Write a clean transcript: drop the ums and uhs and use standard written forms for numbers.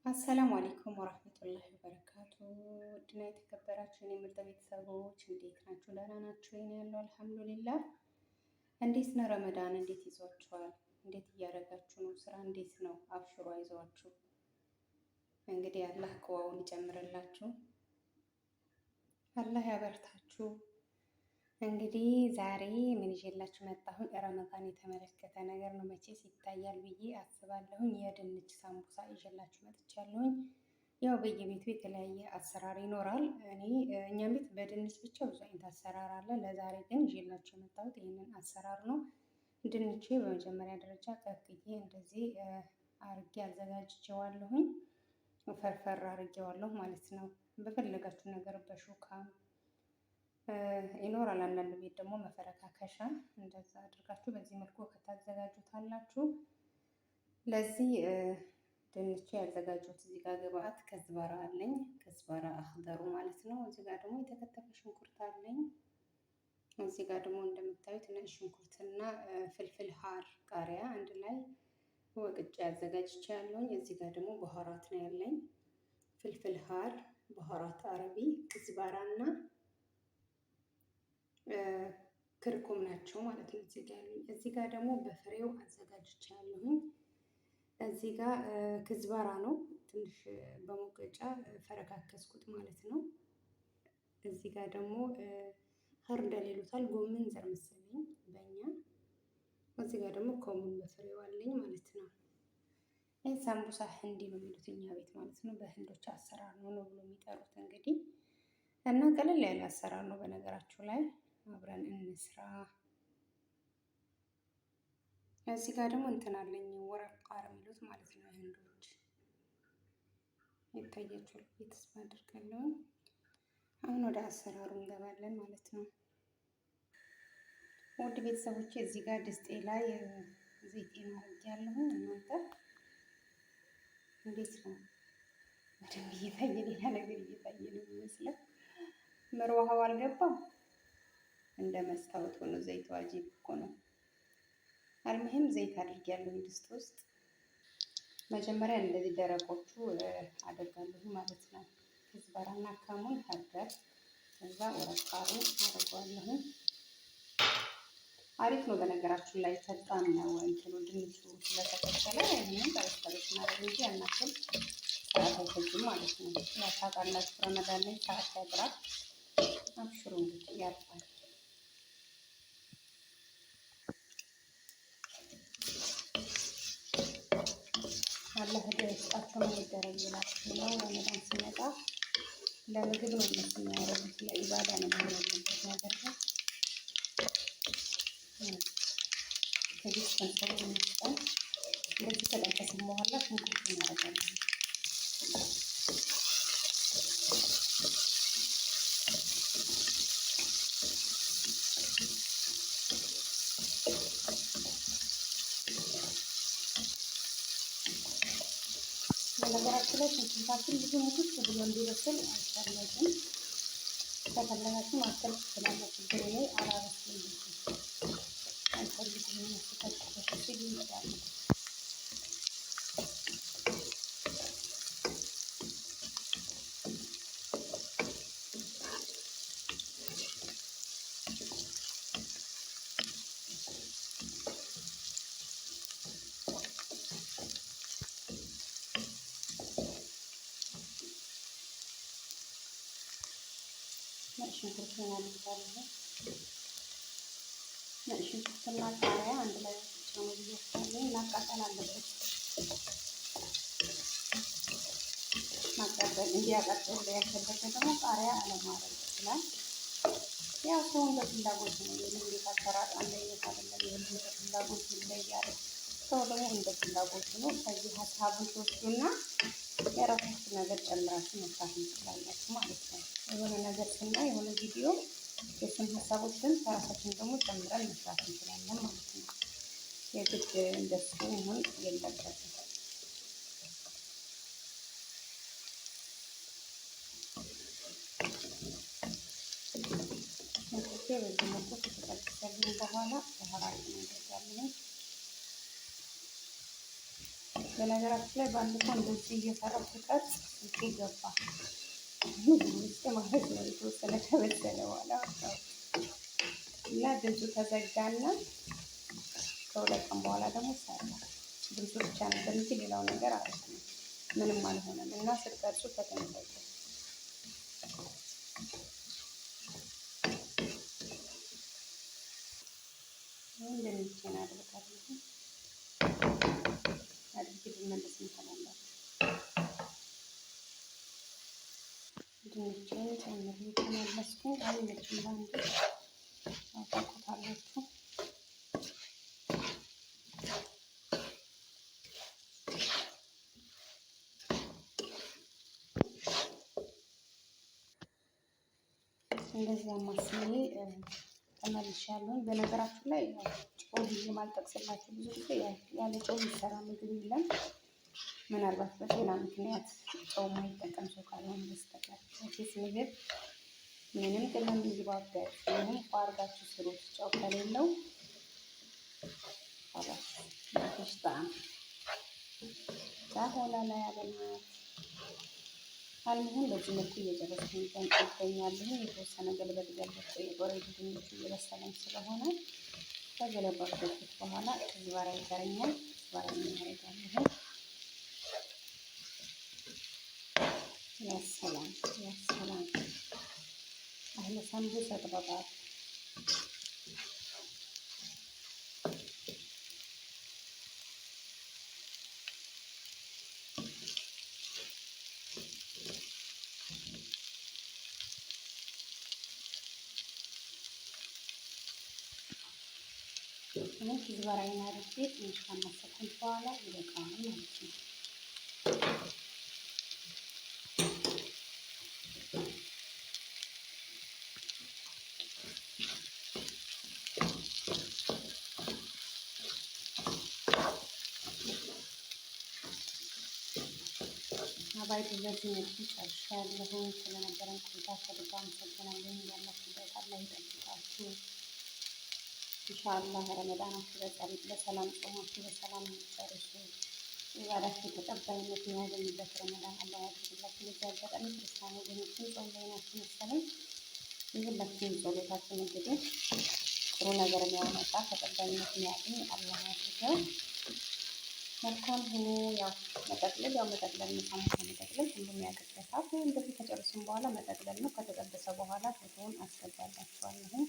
አሰላሙ አለይኩም ወራህመቱላሂ ወበረካቱ። ውድና የተከበራችሁ የኔ ምርጥ ቤተሰቦች እንዴት ናችሁ? ደህና ናችሁ? እኔ ያለው አልሐምዱሊላህ። እንዴት ነው ረመዳን? እንዴት ይዟችኋል? እንዴት እያደረጋችሁ ነው? ስራ እንዴት ነው? አብሽሩ፣ አይዟችሁ። እንግዲህ አላህ ቅዋውን ይጨምርላችሁ፣ አላህ ያበርታችሁ። እንግዲህ ዛሬ ምን ይዤላችሁ መጣሁኝ? ረመዳን የተመለከተ ነገር ነው። መቼስ ይታያል ብዬ አስባለሁኝ። የድንች ሳምቡሳ ይዤላችሁ መጥቻለሁኝ። ያው በየቤቱ የተለያየ አሰራር ይኖራል። እኛም ቤት በድንች ብቻ ብዙ አይነት አሰራር አለ። ለዛሬ ግን ይዤላችሁ የመጣሁት ይህንን አሰራር ነው። ድንቼ በመጀመሪያ ደረጃ ቀቅዬ እንደዚህ አርጌ አዘጋጅቼዋለሁኝ። ፈርፈር አርጌዋለሁ ማለት ነው። በፈለጋችሁ ነገር በሹካም ይኖራል። አንዳንድ ቤት ደግሞ መፈረካከሻ እንደዛ አድርጋችሁ በዚህ መልኩ ከታዘጋጁታላችሁ። ለዚህ ድንቹ ያዘጋጁት እዚህ ጋር ግብአት ከዝበራ አለኝ፣ ከዝበራ አክደሩ ማለት ነው። እዚህ ጋር ደግሞ የተከተፈ ሽንኩርት አለኝ። እዚህ ጋር ደግሞ እንደምታዩት ነጭ ሽንኩርትና ፍልፍል ሀር ቃሪያ አንድ ላይ ወቅጬ አዘጋጅቼ ያለውኝ። እዚህ ጋር ደግሞ በኋራት ነው ያለኝ፣ ፍልፍል ሀር፣ በኋራት አረቢ፣ ክዝባራና ክርኩም ናቸው ማለት ነው። እዚህ ጋር ደግሞ በፍሬው አዘጋጅቼ ያለሁኝ። እዚህ ጋር ክዝባራ ነው፣ ትንሽ በሞቀጫ ፈረካከስኩት ማለት ነው። እዚህ ጋር ደግሞ ሀርደል ይሉታል፣ ጎመን ዘር መሰለኝ በእኛ። እዚህ ጋር ደግሞ ከሙን በፍሬው አለኝ ማለት ነው። ይህ ሳምቡሳ ህንዲ ነው የሚሉት እኛ ቤት ማለት ነው። በህንዶች አሰራር ነው ብሎ የሚጠሩት እንግዲህ እና ቀለል ያለ አሰራር ነው በነገራችሁ ላይ አብረን እንስራ። እዚህ ጋር ደግሞ እንትን አለኝ ወረቅ ቃር የሚሉት ማለት ነው ህንዶች። ይታያችኋል ተስፋ አድርጋለሁ። አሁን ወደ አሰራሩ እንገባለን ማለት ነው። ውድ ቤተሰቦቼ እዚህ ጋር ድስጤ ላይ ዘይቴን አድርጌያለሁ። እናንተ እንዴት ነው? በደንብ እየታየ ሌላ ነገር እየታየ ነው የሚመስለው። መርዋሃው አልገባም። እንደ መስታወት ሆኖ ዘይቱ አጂብ እኮ ነው። አልሙሂም ዘይት አድርጌያለሁ ድስት ውስጥ። መጀመሪያ እንደዚህ ደረቆቹ አደርጋለሁ ማለት ነው። ክዝበራና ካሙን ሀገር፣ ከዛ ወረቃሩ አደርገዋለሁ። አሪፍ ነው በነገራችን ላይ ፈጣን ነው። እንትኑ ድንቹ ስለተከተለ ይሄንን ጠረጠረች ማለት እንጂ ያናክል ሰዓት አይፈጅም ማለት ነው። ያው ታውቃላችሁ ረመዳን ላይ ሰዓት ያጥራል። አብሽሩ እንግዲህ ያልፋል። አላህ ይስጣቸው። ምን ይደረግ ይላችሁ ነው። ረመዳን ሲመጣ ለምግብ ነው የሚያደርጉት፣ ለኢባዳ ነው የሚያደርጉት ነገር ነው። ከዚህ ከንሰል የሚስጠን እንደዚህ ከጠቀስን በኋላ ሽንኩርት እናደርጋለን። በነገራችን ላይ ሽንኩርታችን ብዙ ሙክት ብሎ እንዲበስል አይፈለግም። ከፈለጋችሁ ማብሰል ትችላላችሁ፣ ግን እኔ አላበስልም። አይፈልግም መስጠት ሲል ይችላል። ነጭ ሽንኩርት እናደርጋለን። ነጭ ሽንኩርትና ቃሪያ አንድ ላይ ነው ይወስዳለን። ማቃጠል አለበት። ማቃጠል እንዲያቃጥል ያልፈለገ ደግሞ ቃሪያ አለማድረግ ይችላል። ያው ሰውን በፍላጎት ነው። የቤት አሰራር አንድ አይነት አይደለም። የሁሉም በፍላጎት ይለያል። ሰው ደግሞ እንደ ፍላጎቱ ነው። ከዚህ ሀሳቡን ትወስዱና የራሳችሁ ነገር ጨምራችሁ መስራት እንችላላችሁ ማለት ነው። የሆነ ነገር ስናይ የሆነ ቪዲዮ የሱን ሀሳቦችን ከራሳችን ደግሞ ጨምረን መስራት እንችላለን ማለት ነው። የግድ እንደሱ መሆን የለበትም። በዚህ መልኩ ከተጠቀሰልን በኋላ ባህራት እናደርጋለን። በነገራችን ላይ ባለፈው እንደዚህ እየሰራሁ ስቀርጽ ስልኬ ገባ ውስጥ ማለት ነው። የተወሰነ ከበሰለ በኋላ እና ድምፁ ተዘጋና ከሁለት ቀን በኋላ ደግሞ ሰራ። ድምፁ ብቻ ነበር እንጂ ሌላው ነገር አሪፍ ነው፣ ምንም አልሆነም። እና ስትቀርጹ ተጠንቀቁ። እንደሚቻል አድርጋለሁ አድርጌ ብመለስ እንተናላችሁ። ድንችን ጨምሬ ተመለስኩ። አይመችም ባንዴ ታውቁታላችሁ። እንደዚያ ማስሜ ተመልሻለሁ። በነገራችሁ ላይ ጨው ብዬ ማልጠቅስላችሁ ብዙ ጊዜ ያለ ጨው የሚሰራ ምግብ የለም። ምናልባት በጤና ምክንያት ጨው ማይጠቀም ሰው ካልሆነ በስተቀር ፊስ ምግብ ምንም ቅመም ቢገባበት ምንም አድርጋችሁ ስሩት፣ ጨው ከሌለው ትንሽ ጣዕም ዛሆላ ላይ ያበናት አልሙሁን በዚህ መልኩ እየጨረስኩኝ ይገኛለሁ። የተወሰነ ገልበጥ ገልበጥ የጎረዱ ድንቹ እየበሰለኝ ስለሆነ ከገለባበትኩት በኋላ ዝባራ ይቀረኛል። ዝባራ እናደርጋለሁ። ያሰላም ያሰላም አህለ ሰንቡሳ ጥበባት ትንሽ ዝባራዬን አድርጌ ትንሽ ካማሰልኩት በኋላ ይበቃል ማለት ነው። አባይት በዚህ መልኩ ጨርሻለሁ። ስለነበረን ቆይታ ከልብ አመሰግናለሁ። ያላችሁበት አላህ ይጠብቃችሁ። ኢንሻአላህ ረመዳናችሁ በሰላም ጾማችሁ በሰላም ጨርሱ። ኢባዳችሁ ተቀባይነት የሚያገኝበት ረመዳን አላህ ያድርግላችሁ። ለዚህ አጋጣሚ ክርስቲያን ወገኖችን ጾም ላይ ናችሁ መሰለኝ። የሁላችሁም ጸሎታችን እንግዲህ ጥሩ ነገር የሚያመጣ ተቀባይነት የሚያገኝ አላህ ያድርገው። መልካም ሆኖ ያው መጠቅለል ሳሙሳ መጠቅለል ሁሉም ያገባታል። እንደዚህ ከጨረስን በኋላ መጠቅለል ነው። ከተጠበሰ በኋላ ፎቶውን አስገባላችኋለሁ።